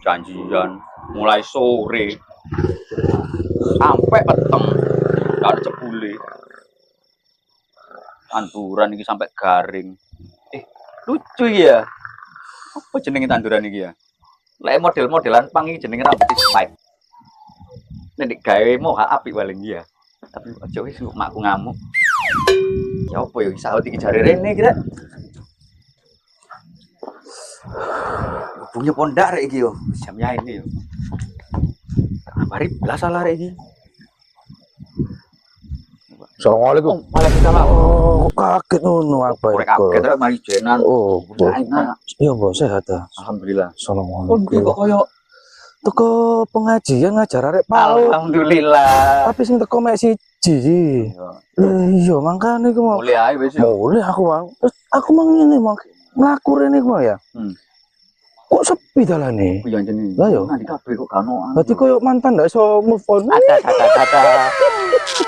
janjian mulai sore sampai peteng, gak ada cebule. Tanduran ini sampai garing. Lucu ya. Apa jenenge tanduran iki ya? Lek model-modelan pang iki jenenge rambut spike. Nek gawe moha apik paling iya. Tapi aja wis makku ngamuk. Ya apa ya saut iki jare rene kira. Hubungnya pondak rek iki yo. Jam ya ini yo. Kabari belas salah rek iki. Assalamualaikum. Waalaikumsalam. Oh, kaget ngono apa Korek kaget rek mari jenan. Oh, Enak. iya Mbak, sehat ta. Alhamdulillah. Assalamualaikum. Kok koyo Teko pengajian ngajar arek PAUD. alhamdulillah. Tapi sing teko mek siji. Iya, mangkane iku mau. Mulai ae wis. Boleh aku, Bang. Terus aku mang ngene, Bang. Mlaku rene iku ya. Kok sepi dalane? Iya jenenge. Lah yo. Nanti kabeh kok kano. Berarti koyo mantan ndak iso move on. Ada.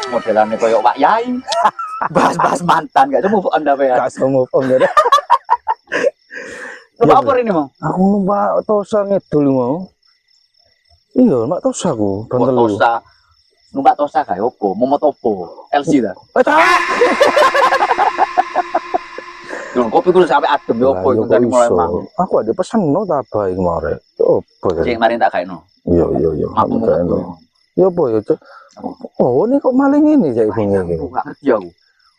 Modelannya koyo Pak Yai. Bahas-bahas mantan gak ada move on dah ya. Gak iso move on ya. Numpak apa ini, Mang? Aku numpak Tosa ngedul mau. Iya, numpak Tosa aku. Tosa. Numpak Tosa kae opo? Momot opo? LC ta? Yo kopi kudu sampe adem yo opo iku tadi mulai mang. Aku ada pesan no ta bae kemarin. Opo ya? Sing marin tak gaeno. Iya. Aku mau. Ya apa ya, Cuk? Oh, ini kok maling ini cek ibune iki. Aku gak ngerti aku.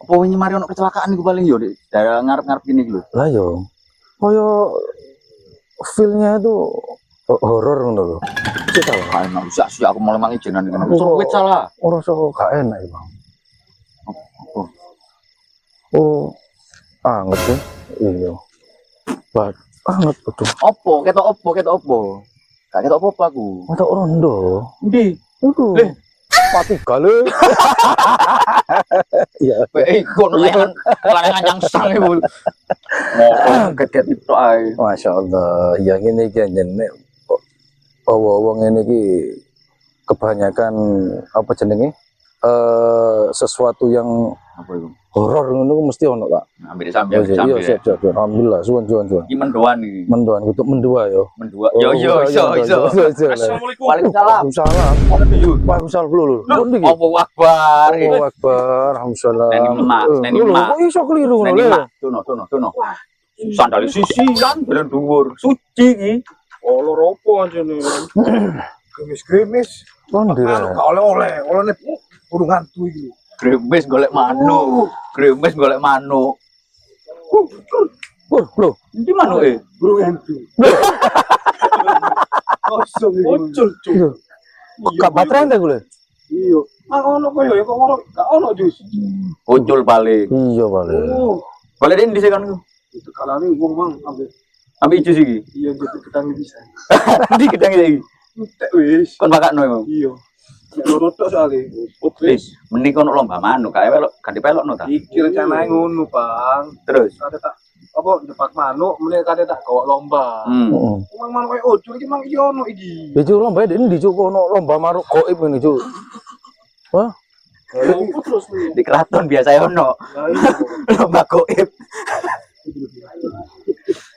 Apa wingi mari ono kecelakaan iku paling yo di daerah ngarep-ngarep gini iki lho. Lah yo. Kaya feel-nya itu horor ngono lho. Sik ta gak enak. Sak aku mulai mangi jenengan ngene. Wis salah. Ora iso gak enak iki, Bang. Apa? Oh. Anget ya. Iya. Bat anget betul. Opo? Ketok opo? Gak ketok apa aku. Mata rondo. Endi? Iku. Leh. Pati gale. Iya. Kono layangan yang sang iku. Ngopo kedet itu ae. Masyaallah. Ya ngene iki jenenge wong ngene iki kebanyakan apa jenenge? Sesuatu yang Apa iku? horor ngono mesti ono, Pak. Ambil sambil. Iya, siap. Alhamdulillah, suwun. Mendoan iki. Mendoan kutuk mendua yo. Mendua. Yo, iso. Assalamualaikum. Waalaikumsalam. Waalaikumsalam. Waalaikumsalam lho. Ngono iki. Allahu Akbar. Allahu Akbar. Alhamdulillah. Neni emak. Kok iso keliru ngono Neni lho? emak. Tuno. Sandal sisian belen dhuwur. Suci iki. Loro opo anjene. Grimis. Kondi. Gak oleh-oleh burung hantu iki. Gremes golek manuk. Lho. Endi manuke? Burung hantu. Kosong muncul, Cuk. Kok gak baterai ta gue? Iya. Ono koyo ya kok ngono gak ono jus. Muncul balik. Iya, Bale. Oh, Balik ini dhisik kan. itu kalane wong mang ambek Ambil jus iki. iya gitu ketang bisa. Di gedang iki. Entek wis. Kon bakakno emang. Iya. Ya loro tok soalé. Wis, mending kono lomba manuk kae pelok ganti pelokno ta. Iki rencanae ngono, Bang. Terus. Kate tak apa depak manuk, mulai kate tak gawa lomba. Heeh. Mang manuk koyo ojo iki mang iki ono iki. Ya Cuk, lomba ini di Cuk ono lomba maruk goib ini Cuk. Wah, Opo terus Di keraton biasa ono. Lah iya. Lomba goib.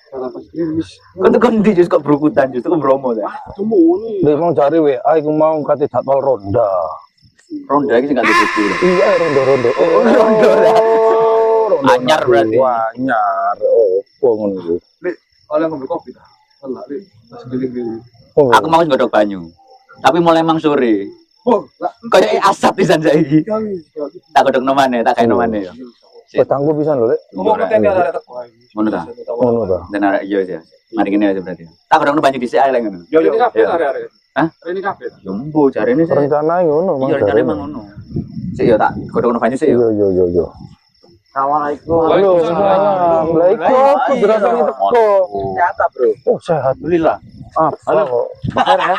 Kalau pas grimis. Kok tuh kon di jus kok berukutan jus kok Bromo ta. Temuni. dia mau cari WA iku mau kate jadwal ronda. Ronda iki sing gak dibuku. Iya, rondo-rondo. Oh, rondo lah. Rondo. Anyar berarti. Anyar. Opo ngono iku. Lek oleh ngombe kopi ta. Lah lek pas giling-giling. Oh. Aku mau nggodok banyu. Tapi mulai mang sore. Oh, lah Kayak asap pisan saiki. sekali. Tak godokno maneh, tak gaeno maneh ya. Petangku pisan lho, Lek. Ngomong tenda ada teko. Ngono ta? Ngono ta. Dan arek iya ya. Mari kene aja berarti. Tak godokno banyu dhisik ae lek ngono. Yo ini kafe Iya. are-are. Hah? Ini kafe. Yo mbo jarene sih. Rencana ngono, Iya rencane mang ngono. Sik yo tak godokno banyu sik yo. Yo. Assalamualaikum. Waalaikumsalam. Lah iku keberasane teko. Sehat bro. Oh, sehat. Alhamdulillah. Apa? Bakar ya.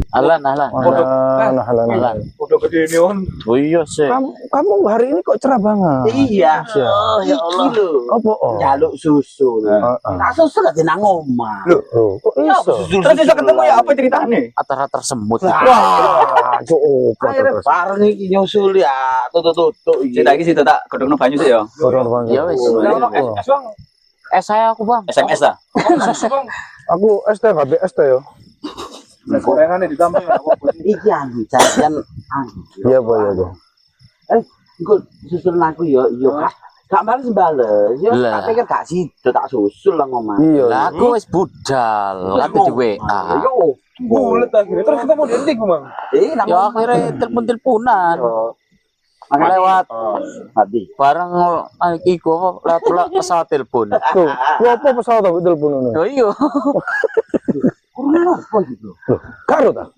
Ahlan. Halan. Udah gede ini on. Oh iya sih. Kamu hari ini kok cerah banget. Iya. Iya. Oh ya Allah. Apa? Oh. Jaluk susu. Tak susu gak nang omah. Loh, kok iso? Terus bisa ketemu ya apa ceritane? Atar-atar semut. Wah, cok Akhirnya bareng iki nyusul ya. Tutuk-tutuk iki. Cerita iki sih tak godokno banyu sik yo. Ya wis. Lah ono es, Bang. Saya aku, Bang. SMS ta. Susu, Bang. Aku ST enggak ST yo. Nek gorengannya ditambah ya apa sih? Iki anu jajan anu. Iya, Boy, ya, Boy. Engko susul aku yo gak bales. Yo Lah. tak pikir gak sido tak susul lah ngomong. Iya. Lah aku wis budal, aku di WA. Yo, Bulet akhirnya. Terus ketemu di endi Mang? Ya akhirnya telepon-teleponan. Makanya lewat tadi. Bareng iku lewat pesawat telepon. Tuh, lu apa pesawat aku telepon ngono? Oh iya. Kurang apa gitu. Loh, karo ta?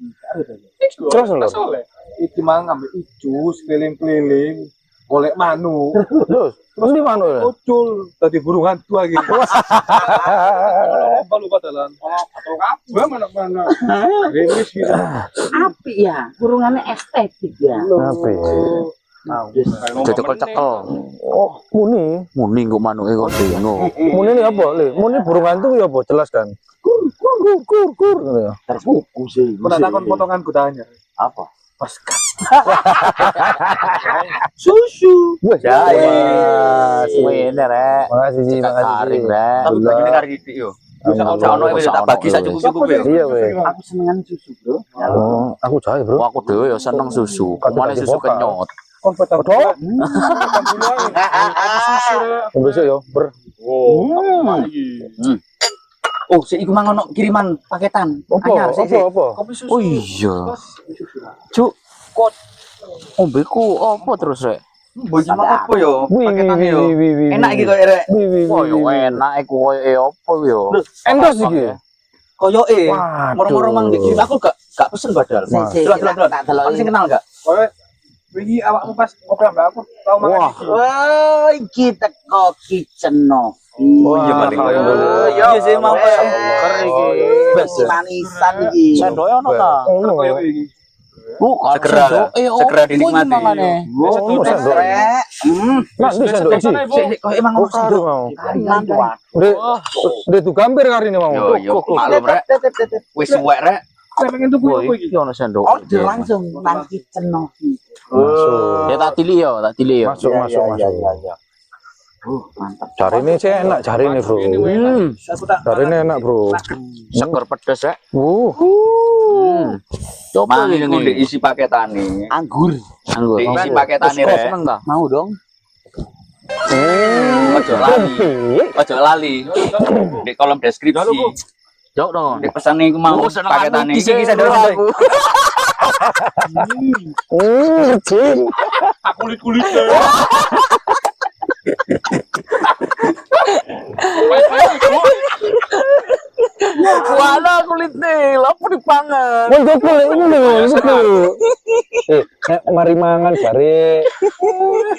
Terus lho. Soleh. Iki Mang ngambil icus keliling-keliling golek manuk. Terus, mesti mana ya? Ucul tadi burung hantu lagi. Lupa dalan. Atau kabeh mana-mana. Remis gitu. Api ya, kurungannya estetik ya. Apa ya? Cekel-cekel. Oh, muni. Muni kok manuke kok bingung. Muni ini apa, Le? Muni burung hantu ya apa? Jelaskan. Kur ngono ya. Terbuku sih. Pernah takon potongan kutanya. Apa? Paskat. Susu. Wes, Wene rek. makasih sih, makasih. Karing Sih. rek. Tapi bagine kari titik yo. Sak ono wis tak bagi sak cukup-cukup ya. Iya, weh. Aku senengan susu, Bro. Oh, aku jahe, Bro. Wah, aku dhewe ya seneng susu. Kemana susu kenyot. Kon petang. Aduh. Susu rek. Besok yo, ber. Oh. Oh, sik iku mang ono kiriman paketan. Apa? Apa? Kopi susu. Oh iya. Cuk, kok ombeku apa terus rek? Mbok iki mang apa yo? Paketane yo. Wih. Enak iki koyo rek. Wah, yo enak iku koyo apa yo. Endos iki. Koyoke. Waduh. Moro-moro mang dikirim aku gak pesen badal. Delok. Tak delok. Aku sing kenal gak? Kowe wingi awakmu pas ngobrol mbak aku tau mangan iki. Wah, iki teko kitchen Novi. Oh iya balik koyo ngono. Iya sih mau Seger iki. Bes manisan iki. Sendoke ono ta? Ono. Koyo iki. Bukan Segera. Segera dinikmati. Oh, sendok. Rek. Mak, di sendok iki. Sik koyo emang Oh, ngono karo sendok. mau. Karinan tuan. Dek tuh gambir kari ini mau. Yo maklum rek. Wis suwek rek. Saya pengen tuku Wah, apa iki? iki ono sendok. Order langsung nang kitchen Novi. Masuk. Ya tak tili yo. Masuk. Mantap. Cari ini sih enak, cari ini, Bro. Aku tak Cari ini enak, Bro. Seger pedes rek. Coba Mang ini ngundek isi paketane. Anggur. Anggur. Isi paketane Kok rek. seneng ta? Mau dong. Ojo lali. Di kolom deskripsi. Jauh dong. Di pesan iku mau Oh, seneng paketane. aku, Iki sendok aku. Cing. kulit-kulitnya. Wala kulitnya, lapo dipangan. Wong gopo lek ngono lho, gitu. Nek mari mangan bare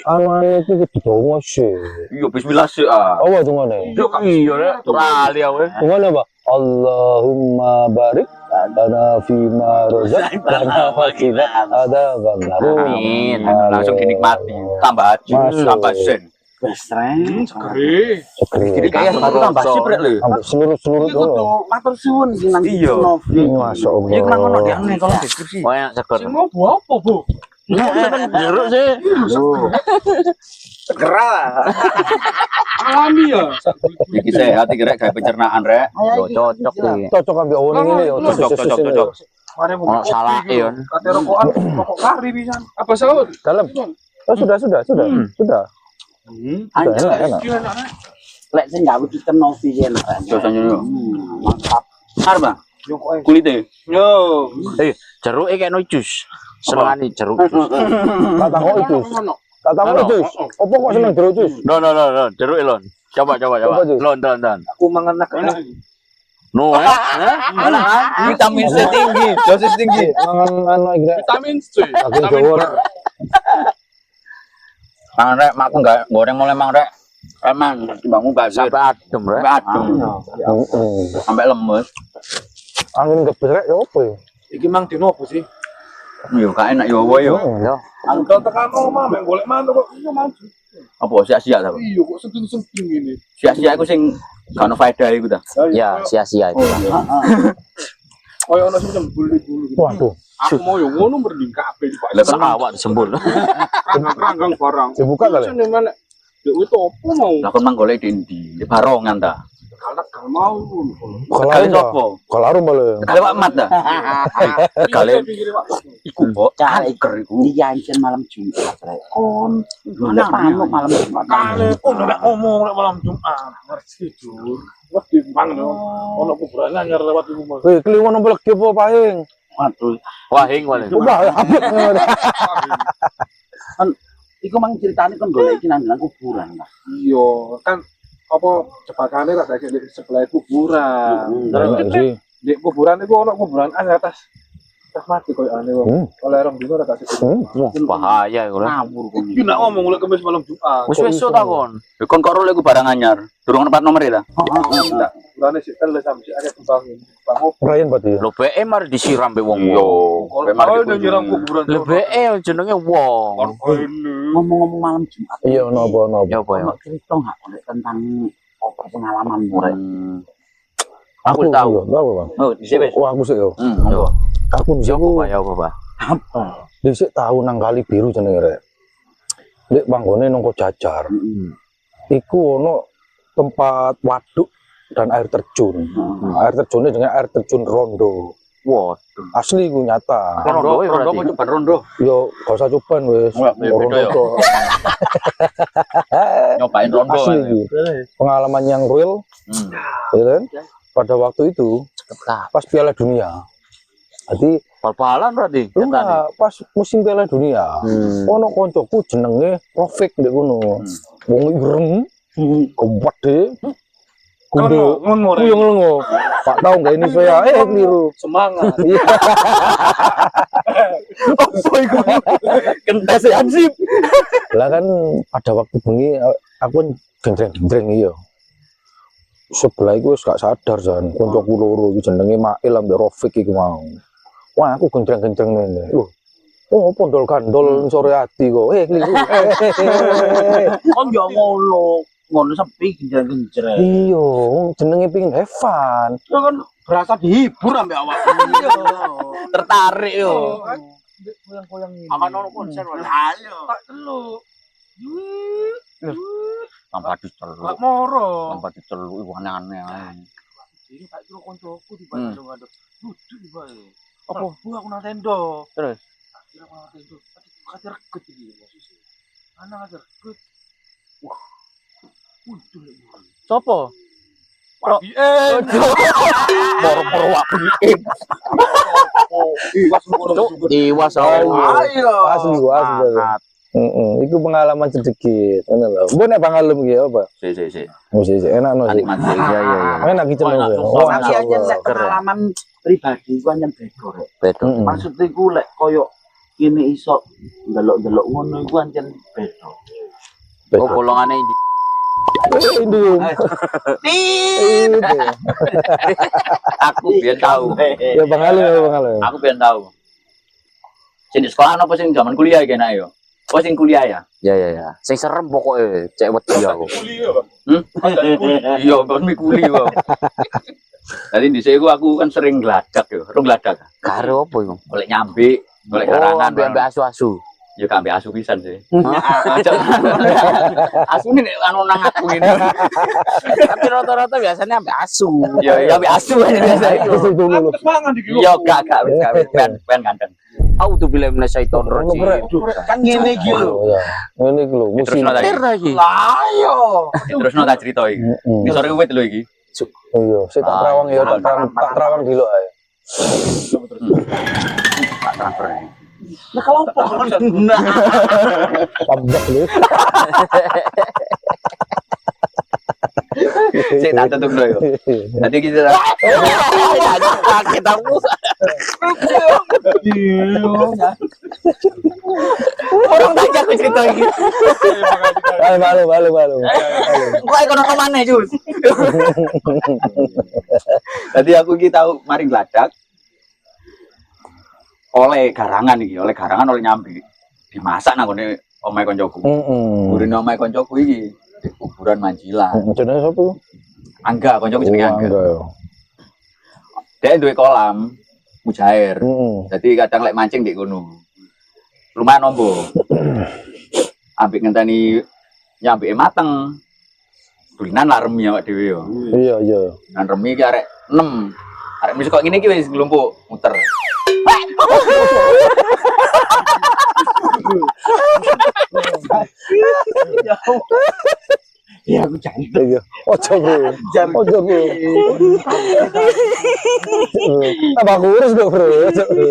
anu iki didongo sih. Iya bismillah sih ah. Apa tuh ngene? Iya rek, lali aku. Ngene apa? Allahumma barik lana fima razaqtana wa qina adzabannar. Amin. Langsung dinikmati. Tambah haji, Masuk. tambah sen. Besreng. Segeri. Jadi kayak sepatu tambah sip rek lho. Ambek seluruh Iku ngono. tuh matur suwun sing nang Iya. kitchen Novi. Masyaallah. Iki nang ono di ane kolom deskripsi. Oh enak seger. Sing mau buah apa, Bu? Jeruk sih. Segera. Alami ya. Iki sehat iki rek gawe pencernaan rek. Yo cocok nih. Cocok ambek ono ngene ya. Cocok. Mari mau Ono salah ya. kate rokokan, rokok kari pisan. Apa sahur? Dalam. Oh, sudah. Sudah. Anjir. Enak. Lek sing gawe kitchen Novi ki enak. Cocok yo. Mantap. Arep, Bang. Yo kok Kulite. yo. Jeruk kayak no jus. Senengane jeruk. Tak takok itu. Tak takok itu. Opo kok seneng jeruk jus? No, jeruk elon. Coba. Coba, Jus. Lon. Aku mangan nak enak. No, Vitamin C tinggi, dosis tinggi. Mangan anu iki rek. Vitamin C. Daging Jawa rek. Mang rek, makku enggak goreng mulai mang rek. Emang timbangmu bazir. sampai adem rek. Sampai adem. Heeh. Sampai lemes. Angin gebes rek ya opo ya? Iki mang dino apa sih? Yo gak enak yo wae yo. Yo. Aku tau tekan omah mek golek mantuk kok iya maju. Apa sia-sia ta? Iya kok senting-senting ngene. Sia-sia iku sing gak ono faedah iku ta. Ya, sia-sia itu. Koyo ono sing bulu-bulu gitu. Waduh, Aku mau yo ngono mending kabeh di Pak. Lah kan awak disembul. Ranggang barang. dibuka kali. Seneng mana? Ya itu apa mau? Lah kon mang golek di ndi? Di barongan ta. tegal mau. Kali sopo? Kalarum balik. Kali Pak Mat dah. Kali iku mbok angker iku. Iya, anjen malam Jumat rek. Kon mana manuk malam Jumat. Kale kok nek ngomong nek malam Jumat. Ngerti jur. Wah timbang yo. Ono kuburan anyar lewat iku Mas. Weh, kliwon nang legi apa paing? Waduh, Wahing wale. Udah, abot. iku mang ceritane kon golek iki nang kuburan. Mas. Iya, kan apa jembakane rada di sebelah kuburan. Enak sih. Di kuburan itu ono kuburan atas mati koyo ane wong. Oleh orang dino rada sik. Wah, bahaya iku lho. Ngawur kon. Iki nak ngomong lek kemis malam Jumat. Wis ta kon. Kon karo lek barang anyar. Durung nempat nomor ya ta? Enggak, kuburane sik teles sampe sik akeh tembangin. Bang Perayaan berarti. Lho BE mari disiram be wong. kalau udah nyerang kuburan. Lho BE jenenge wong. Ngomong-ngomong malam Jumat. Iya, nopo. Ya apa ya? Ono cerita enggak golek tentang apa pengalaman rek? Aku Iya, tahu. tahu, Bang. Oh, di sini. Wah, aku sih yo. Monggo. Aku Ya disiku apa ya apa, Pak? Apa? dhisik tahu nang kali biru jenenge rek. Ndek banggone nang Jajar. Iku ono tempat waduk dan air terjun. Air terjunnya dengan air terjun Rondo. Waduh. Asli ku nyata. Rondo ya berarti. Rondo, rondo. Yo gak usah coban wis. Wah, beda ya. Rondo. Nyobain rondo. Asli ku. Pengalaman yang real, ya kan? Pada waktu itu pas Piala Dunia. Jadi Bal-balan berarti. enggak pas musim Piala Dunia. Ono koncoku jenenge Rofik ndek kono. Wong ireng, gede, kudu ngono yang lengo. Pak tahu nggak ini saya? Keliru. semangat. Iya. Apa iku? Kentes ansip. Lah kan pada waktu bengi aku gendreng iya. Sebelah iku wis gak sadar jan, koncoku loro iki jenenge Mail ambek Rofik iki mau. Wah, aku gendreng-gendreng ngene. Loh. Oh, pondol gandol sore ati kok. Keliru. Kon yo ngono sepi genjreng-genjreng. Iya, jenenge pengin have fun. Itu kan berasa dihibur ambek awak. Tertarik yo. Koyang-koyang ini. Akan ono konser wae. Ayo. Tak telu. Tanpa diceluk. Lak moro. Tanpa diceluk iku aneh-aneh. Ini tak kira koncoku di ngadep. Lucu bae. Apa? Aku nang tendo. Terus? Kira aku nang tendo. Kate reget iki. Ana kate reget. Wah. Untul lagi. Sopo? Wabi Moro-moro wapi. Iwas Ayo. Asli Iku pengalaman sedikit, ngono lho. Mbok nek pangalem iki apa? Si. Musik enak no sih. Nikmat. Iya. Enak iki jenenge. Tapi aja nek pengalaman pribadi ku anjen beda rek. Betul. Maksudnya ku lek koyo kene iso ndelok-ndelok ngono iku anjen beda. Oh, golongane ini. Indum. Aku biar tahu. Ya pangalem. Aku biar tahu. Sing di sekolah apa sing zaman kuliah iki enak yo? Oh sing kuliah ya? Ya. Sing serem pokoke, cek wedi aku. Iya, kon mi kuli kok. Tadi di sini aku kan sering gladak yo, rong gladak. Karo apa iku? Golek nyambi, golek garangan. Ambek asu-asu. Ya kan ambek asu pisan sih. Asu ini anu nang aku ini. Tapi rata-rata biasanya ambek asu. Ya ambek asu aja biasa itu. Semangat iki. Iya gak wis ben ganteng. Auzu billahi minasyaitonir rajim. Kan ngene iki lho. Ya. Ngene iki lho, musim. Terus Ter lagi. Ayo. Terus tak cerita iki. Di sore wit lho iki. Iya, saya tak terawang ya, tak terawang dulu ae. Tak transfer. Nah kalau apa? Tambah lho. Saya tak tutup dulu. Nanti kita Kaget aku. orang tanya aku cerita ini. Malu. Kok ekonomi kemana Jus? Tadi aku tahu mari gladak oleh garangan oleh nyambi dimasak nang ngene omahe koncoku. Burine omahe koncoku iki di kuburan Manjilan. Jenenge sapa? Angga, koncoku jenenge Angga. Angga. Dia duwe kolam mujair. Jadi kadang lek mancing di kono. Lumayan ombo. Ambek ngenteni nyambi mateng. dulinan lah remi awak dhewe yo. Iya, iya. Nan remi ki arek 6. Arek wis kok ngene iki wis nglumpuk muter. Ya aku jangan. Iya. Ojo, Bro. Ojo, Bro. Tambah kurus dong, Bro. Ojo, Bro.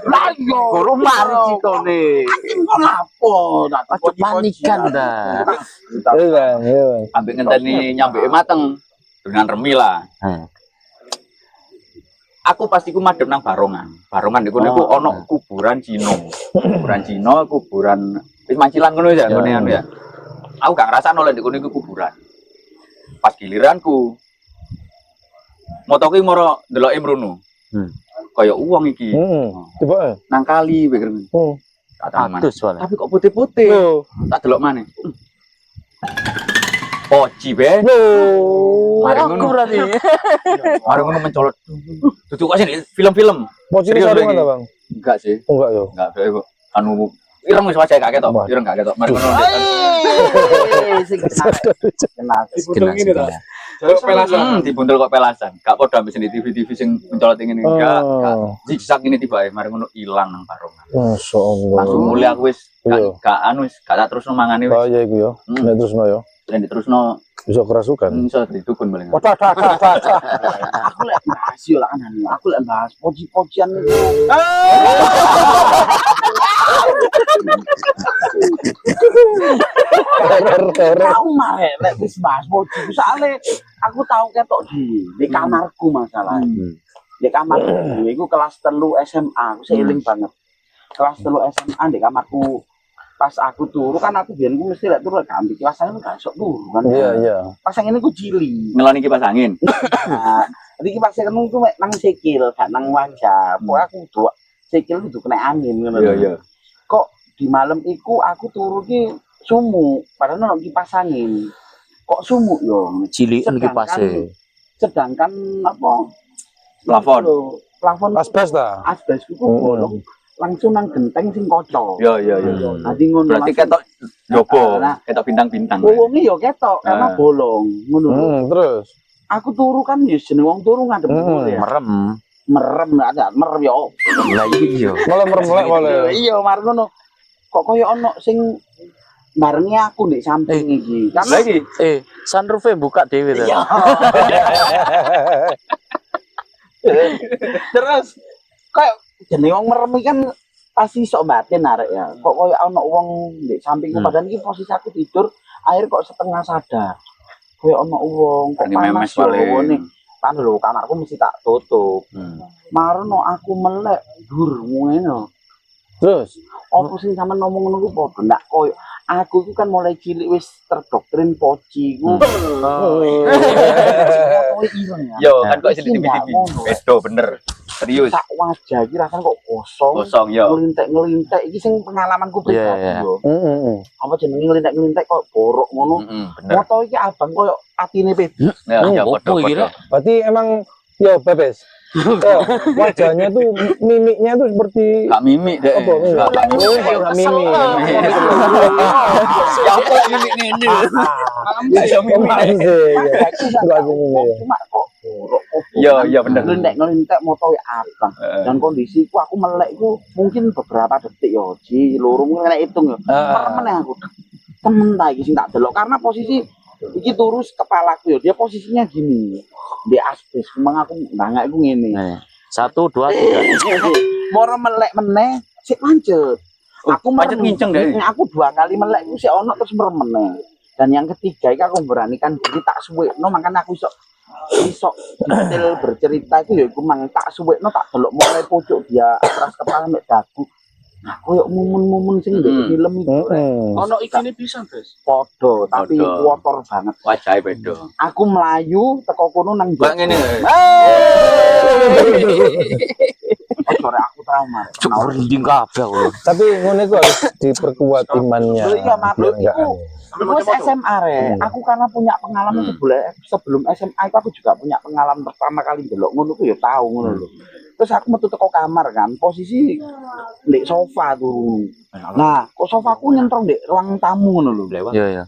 Lanjut. Guru mari cikone. Kenapa? Ojo panikan dah. Iya, Bang. Iya, Bang. Ambek ngenteni nyambeke mateng. Dengan remi lah. Aku pasti ku madhep nang Barongan. Barongan niku niku ana kuburan Cina. Kuburan Cina, kuburan wis mancilan ngono ya, ngene anu ya. Aku gak ngrasakno lek niku niku kuburan. Pas giliranku motoku moro ndeloke mrono. Kaya uang iki. Coba. Nang kali pikir. Tak taman. Atus soalnya. Tapi kok putih-putih. Tak delok maneh. Poci ben. Mari Aku ngono. berarti. Mari ngono mencolot. Duduk kok sini film-film. Mau ciri Serius sarungan lagi? ta, Bang? Enggak sih. Oh, enggak, yo. Enggak kayak kok. Anu ireng wis wae gak ketok. Ireng gak ketok. Mari ngono. Dibundel kok pelasan. Gak padha ambek sing di TV-TV sing mencolot ngene enggak. Zigzag ini tiba mari ngono ilang nang Barongan. Masyaallah. Langsung mulai aku wis gak anu wis gak tak terusno mangane wis. Bahaya iku yo. Nek terusno yo. Nek diterusno Bisa kerasukan. iso didukun paling. Waduh. Aku lek bahas yo lah kan. Aku lek bahas poci-pocian itu. Aku marek lek wis bahas poci. Soale aku tahu ketok di kamarku masalah. Di kamarku iku kelas 3 SMA, aku seiling banget. Kelas 3 SMA di kamarku. Pas aku turu kan aku biyen ku mesti lek turu lek ambil kelas aku gak sok turu kan. Iya, iya. Pas yang ini ku cili. Ngeloni kipas angin. Nah, jadi kipas angin ku mek nang sikil, gak nang wajah. Pokoke aku dua sikil kudu kena angin ngono. Iya, iya. Kok di malam iku aku turu ki sumu, padahal ono kipas angin. Kok sumu yo? Cilikan kipasnya. Sedangkan apa? Plafon. Plafon Asbes ta? asbes iku bolong langsung nang genteng sing kaca. Iya, iya, iya. Dadi ngono. Berarti langsung- ketok jopo, Nah, ketok bintang-bintang. wonge yo ketok karena bolong ngono. lho. Terus. Aku turu kan ya jeneng wong turu ngadep ngono ya. Merem. Merem ada merem yo. Lah iya. Malah merem-melek malah. Iya, mar ngono. Kok koyo ono sing barengi aku di samping iki. Karena Lagi. Sunroof buka dewe ta. iya. Terus kayak jeneng wong merem iki kan pasti sok batin arek ya. Kok koyo ono wong di sampingku padahal iki posisi aku tidur, akhir kok setengah sadar. Koyo ono wong kok Ini memes panas yo paling. ngene. Kan lho kamarku mesti tak tutup. Marono aku melek dur ngene. Terus. Apa sing sampean ngomong ngono ku padha ndak koyo aku iku kan mulai cilik wis terdoktrin poci ku. Kowe ireng ya. Yo, kan kok sini Iki ndak TV-TV. ngono. Bedo bener. Serius. Sak wajah iki rasane kok kosong. Kosong yo. Ngelintek-ngelintek iki sing pengalamanku pribadi Iya, iya. yo. Apa jenenge ngelintek-ngelintek kok borok ngono. Bener. Moto iki abang koyo atine pede. Ya, ya Opo podo. iki, Rek? Berarti emang yo bebes. Oh, wajahnya tuh mimiknya tuh seperti Gak mimik deh. apa mimik? Gak mimik. Oh, gak mimik. Ya apa mimik ngene? Gak iso mimik. Apaan sih? Ya. Gak mimik. Cuma kok borok. Iya, iya bener. Ngelintek-ngelintek moto abang. Dan kondisiku aku melek iku mungkin beberapa detik yo, ji loro mungkin kena hitung yo. Merem aku. Temen ta iki sing tak delok karena posisi iki turus kepalaku yo. Dia posisinya gini. Di asbes memang aku ndangak iku ngene. Nih, 1, 2, 3. Moro melek meneh sik pancet. Aku pancet merem. nginceng deh. Aku 2 kali melek iku sik ono terus merem meneh. Dan yang ketiga iki aku beranikan diri tak suwekno makanya aku iso detail bercerita itu ya aku mang tak suwekno tak delok mulai pojok dia atas kepala mek dagu. Nah, koyo momen-momen sing ndek film itu. Ono ikine pisan, Bes. Podo tapi Podo. kotor banget. Wajahnya bedo. Aku melayu teko kono nang Bang ngene. sore aku trauma. Cuk rinding kabeh aku. Tapi ngono iku harus diperkuat imannya. Oh iya, Mabro, Biar enggak Aku SMA re. Aku karena punya pengalaman sebelum SMA itu aku juga punya pengalaman pertama kali delok ngono ku ya tahu ngono lho. Terus aku metu teko kamar kan, posisi di sofa tuh. Nah, kok sofaku nyentrong di ruang tamu ngono lho. Iya ya.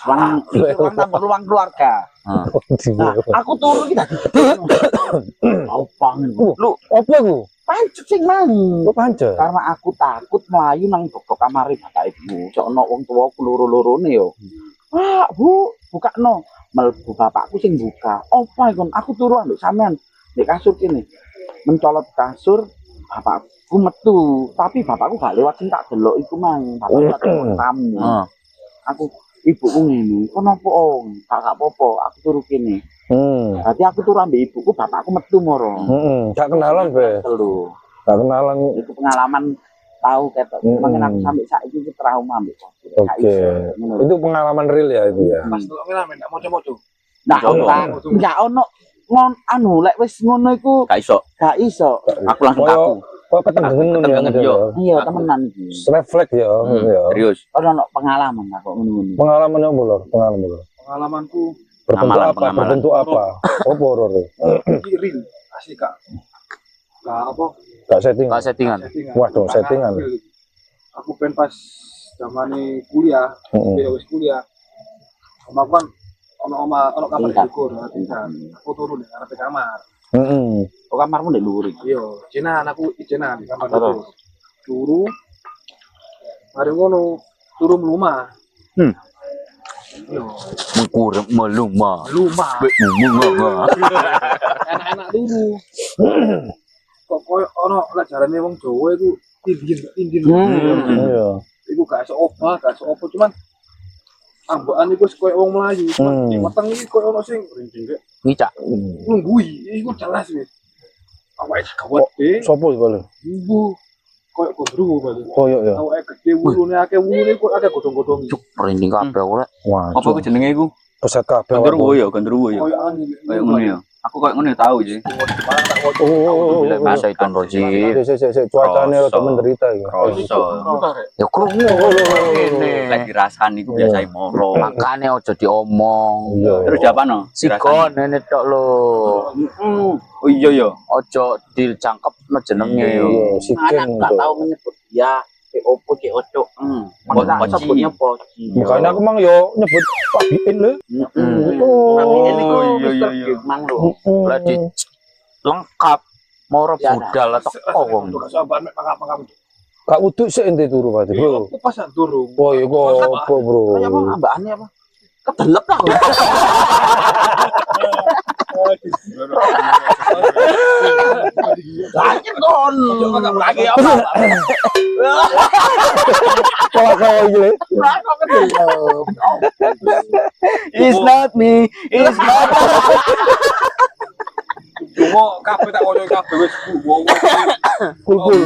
Ruang tamu, ruang keluarga. Nah, aku turu iki tadi. Apa Lu apa ku? pancet sing mang. Lu pancet. Karena aku takut melayu nang toko kamar bapak ibu. Sok ono wong tuwa loro-lorone yo. Wah, Bu, bukakno. Mlebu bapakku sing buka. Apa iku? Aku turu ambek sampean di kasur kene. Mencolot kasur, bapakku metu. Tapi bapakku gak lewat sing tak delok iku mang. Bapakku tak tamu. Aku ibuku ngene. Kenapa Om? Gak apa-apa, aku turu kene. Berarti aku turu ambek ibuku, bapakku metu moro. Gak kenalan be. Telu. Gak kenalan. Itu pengalaman tahu ketok. Makanya aku sampai saat itu trauma ambek. Oke. Itu pengalaman real ya itu ya. Pas delok ngene ndak moco-moco. Nah, enggak ono ngon anu lek wis ngono iku Gak iso. gak iso. Aku langsung kaku. Kok ketendengen ya. Ketendengen, yo. Iya, temenan iki. Refleks ya. ya. Serius. Ono pengalaman lah kok ngono-ngono. Pengalaman yang bolor, pengalaman bolor. Pengalamanku Berbentuk apa? Pengalaman. Berbentuk apa? Apa horor? iki real asli Kak. Lah apa? Gak setting. Enggak settingan. Waduh, Karena settingan. Aku pengen pas zamane kuliah, wis kuliah. Omaku kan ono kamar Tingkat. syukur, tingkat. Aku turun di arep kamar. Kok kamarmu ndek dhuwur iki? Iya, jenan aku ijenan di kamar Terus? itu. Turu. Mari ngono, turu mlumah. Iya, Mengkurep melumah. mlumah. Mengumah. Enak-enak dulu. Kok koyo ono lek jarane wong Jawa iku tindin. Iya. Iku gak iso obah, gak iso apa cuman ambakan iku koyo wong Melayu, cuman di weteng iki koyo ono sing rinjing kek Ngicak. nunggui, iku jelas wis. Awake gawat e, Sopo balik? minggu koyo gondru balik. Koyok ya. Awake gede wulune akeh kok akeh godhong-godhong. Cuk, merinding kabeh aku rek. Wah, Apa ku jenenge iku? peset kabeh. Gondruwo ya, gondruwo ya. Koyo angin. Kayak ngono ya. Aku kayak ngono ya tahu sih. Oh, Bila masa itu rojim. cuacanya Kroso. rada menderita ya. Kroso. Ya krungu Lek ngene. dirasani iku biasa moro. Makane aja diomong. Iya. Terus diapano? Sikon nenek tok lho. Oh iya ya. Ojo dicangkep jenenge yo. Iya, Anak siking gak tuh. tahu menyebut dia opo cek oco. Masa Poci. sebutnya poci. Makanya aku mang yo nyebut Pak Biin lho. Tapi ini kok iya, Mr. iya, iya. Big Man lho. Lah di lengkap moro Ya, budal atau wong. Sabar mek pangap-pangap. Kak uduk sik ente turu berarti, Bro. Aku pas durung. Oh, iya kok apa, Bro? Kayak apa ambaannya apa? Kedelep lah. Lanjut kon. Lagi apa? Kok iki lho. Kok kedelep. It's not me. It's not. Cuma kabeh tak koyo kabeh wis wong. Kul-kul.